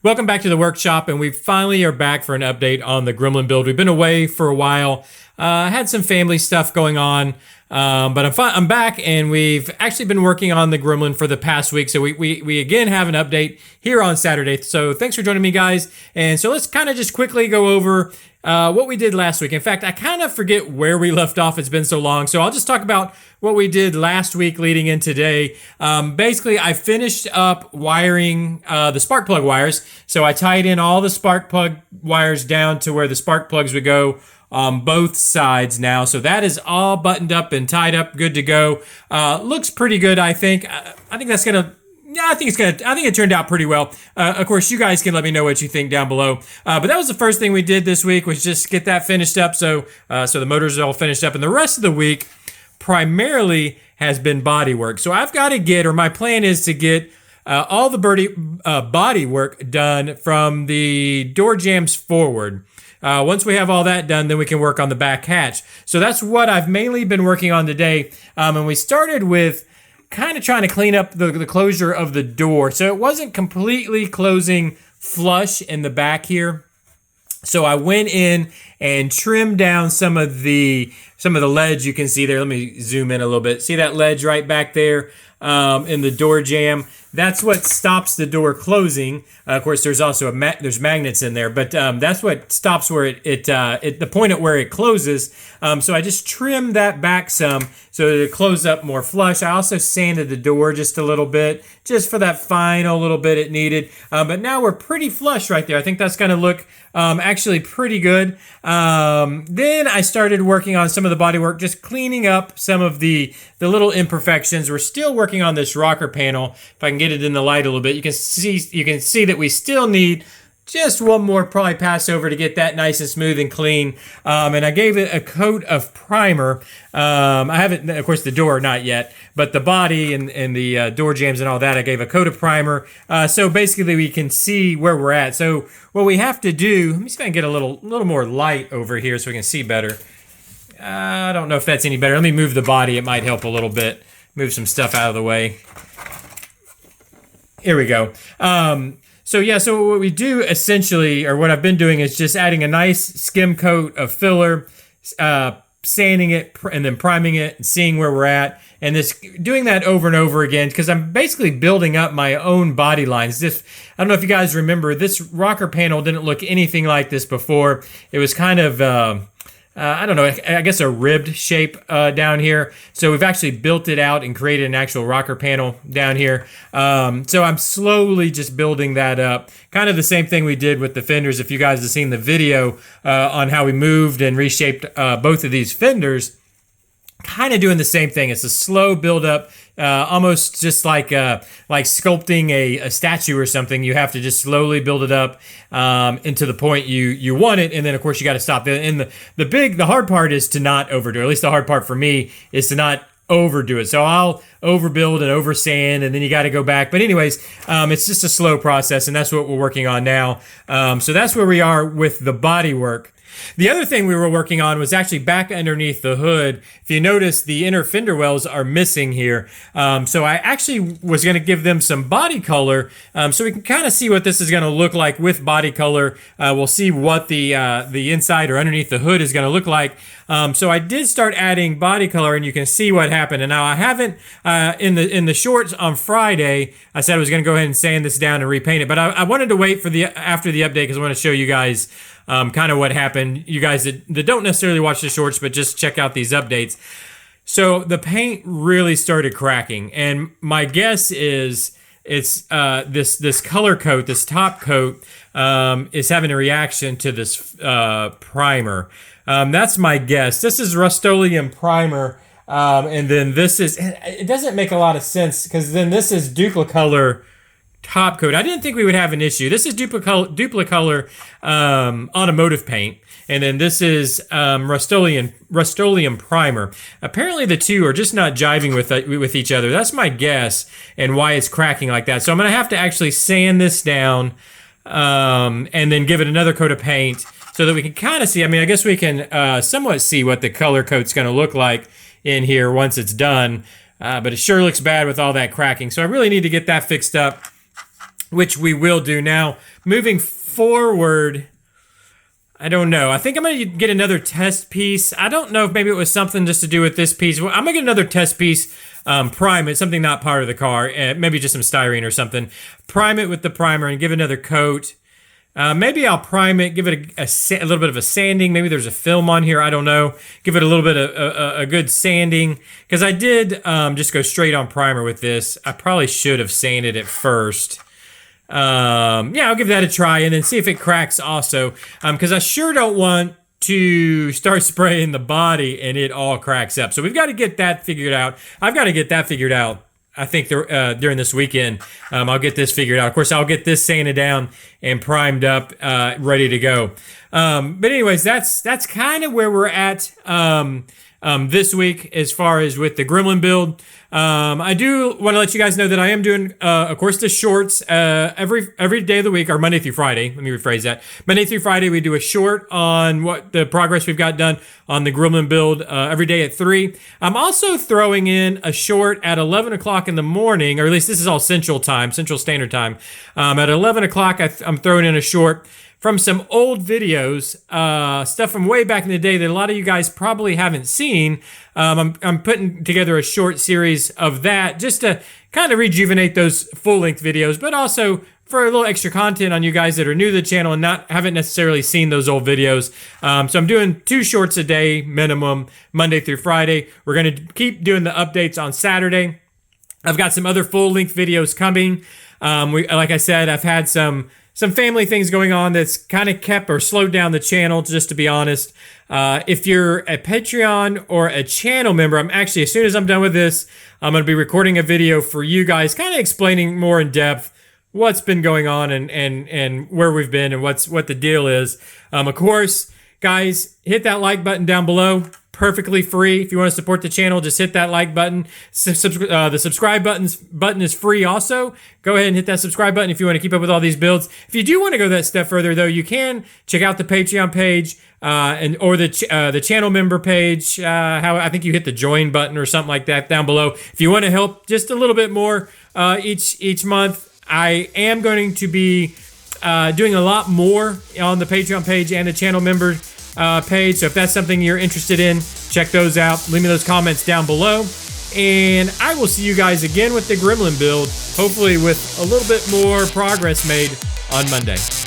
Welcome back to the workshop, and we finally are back for an update on the Gremlin build. We've been away for a while, had some family stuff going on, but I'm back, and we've actually been working on the Gremlin for the past week, so we again have an update here on Saturday. So thanks for joining me, guys. And so let's kind of just quickly go over what we did last week. In fact, I kind of forget where we left off. It's been so long, so I'll just talk about what we did last week leading in today. Basically, I finished up wiring the spark plug wires. So I tied in all the spark plug wires down to where the spark plugs would go on both sides now. So that is all buttoned up and tied up, good to go. Looks pretty good, I think. I think that's gonna. Yeah, I think it turned out pretty well. Of course, you guys can let me know what you think down below. But that was the first thing we did this week, was just get that finished up. So the motors are all finished up, and the rest of the week primarily has been body work. So I've got to get, or my plan is to get all the body work done from the door jambs forward. Once we have all that done, then we can work on the back hatch. So that's what I've mainly been working on today. And we started with kind of trying to clean up the closure of the door. So it wasn't completely closing flush in the back here. So I went in and trimmed down some of the ledge you can see there. Let me zoom in a little bit. See that ledge right back there in the door jamb? That's what stops the door closing. Of course, there's also there's magnets in there, but that's what stops where the point at where it closes. So I just trimmed that back some so that it closed up more flush. I also sanded the door just a little bit, just for that final little bit it needed. But now we're pretty flush right there. I think that's going to look actually pretty good. Then I started working on some of the body work, just cleaning up some of the little imperfections. We're still working on this rocker panel. If I can get it in the light a little bit, you can see that we still need just one more probably pass over to get that nice and smooth and clean. And I gave it a coat of primer. I haven't, of course, the door not yet, but the body and the door jambs and all that, I gave a coat of primer. So basically we can see where we're at. So what we have to do, let me see if I can get a little more light over here so we can see better. I don't know if that's any better. Let me move the body. It might help a little bit. Move some stuff out of the way. Here we go. So what we do essentially, or what I've been doing, is just adding a nice skim coat of filler, sanding it, and then priming it, and seeing where we're at, and doing that over and over again, because I'm basically building up my own body lines. I don't know if you guys remember, this rocker panel didn't look anything like this before. It was kind of I don't know, I guess a ribbed shape down here. So we've actually built it out and created an actual rocker panel down here. So I'm slowly just building that up. Kind of the same thing we did with the fenders. If you guys have seen the video on how we moved and reshaped both of these fenders, kind of doing the same thing. It's a slow build up, almost just like sculpting a statue or something. You have to just slowly build it up into the point you want it, and then of course you got to stop. And the hard part is to not overdo it. At least the hard part for me is to not overdo it. So I'll overbuild and oversand, and then you got to go back. But anyways, it's just a slow process, and that's what we're working on now. So that's where we are with the body work. The other thing we were working on was actually back underneath the hood. If you notice, the inner fender wells are missing here. So I actually was going to give them some body color, so we can kind of see what this is going to look like with body color. We'll see what the inside or underneath the hood is going to look like. So I did start adding body color, and you can see what happened. And now I haven't, in the shorts on Friday, I said I was going to go ahead and sand this down and repaint it. But I wanted to wait for after the update, because I want to show you guys kind of what happened. You guys that don't necessarily watch the shorts, but just check out these updates. So the paint really started cracking, and my guess is it's this color coat, this top coat, is having a reaction to this primer. That's my guess. This is Rust-Oleum primer, and then it doesn't make a lot of sense, because then this is Duplicolor top coat. I didn't think we would have an issue. This is Duplicolor automotive paint, and then this is Rust-Oleum primer. Apparently the two are just not jiving with each other. That's my guess, and why it's cracking like that. So I'm gonna have to actually sand this down, and then give it another coat of paint, so that we can kind of see. I mean, I guess we can somewhat see what the color coat's gonna look like in here once it's done. But it sure looks bad with all that cracking. So I really need to get that fixed up. which we will do. Now, moving forward, I don't know. I think I'm going to get another test piece. I don't know if maybe it was something just to do with this piece. Well, I'm going to get another test piece, prime it, something not part of the car, maybe just some styrene or something. Prime it with the primer and give it another coat. Maybe I'll prime it, give it a little bit of a sanding. Maybe there's a film on here. I don't know. Give it a little bit of a good sanding. Because I did just go straight on primer with this. I probably should have sanded it first. Yeah, I'll give that a try and then see if it cracks also. Because I sure don't want to start spraying the body and it all cracks up. So we've got to get that figured out. I've got to get that figured out. I think during this weekend, I'll get this figured out. Of course, I'll get this sanded down and primed up, ready to go. But anyways, that's kind of where we're at this week as far as with the Gremlin build. I do want to let you guys know that I am doing, of course, the shorts every day of the week, or Monday through Friday. Let me rephrase that. Monday through Friday, we do a short on what the progress we've got done on the Gremlin build every day at 3. I'm also throwing in a short at 11 o'clock in the morning, or at least this is all Central Standard Time. At 11 o'clock, I'm throwing in a short from some old videos, stuff from way back in the day that a lot of you guys probably haven't seen. I'm putting together a short series of that just to kind of rejuvenate those full-length videos, but also for a little extra content on you guys that are new to the channel and haven't necessarily seen those old videos. So I'm doing 2 shorts a day minimum, Monday through Friday. We're going to keep doing the updates on Saturday. I've got some other full-length videos coming. Like I said, I've had some family things going on that's kind of kept or slowed down the channel, just to be honest. If you're a Patreon or a channel member, as soon as I'm done with this, I'm going to be recording a video for you guys, kind of explaining more in depth what's been going on and where we've been and what the deal is. Of course, guys, hit that like button down below. Perfectly free. If you want to support the channel, just hit that like button. The subscribe button is free also. Go ahead and hit that subscribe button if you want to keep up with all these builds. If you do want to go that step further, though, you can check out the Patreon page or the channel member page. I think you hit the join button or something like that down below. If you want to help just a little bit more each month, I am going to be doing a lot more on the Patreon page and the channel member page. So if that's something you're interested in, check those out. Leave me those comments down below. And I will see you guys again with the Gremlin build, hopefully with a little bit more progress made on Monday.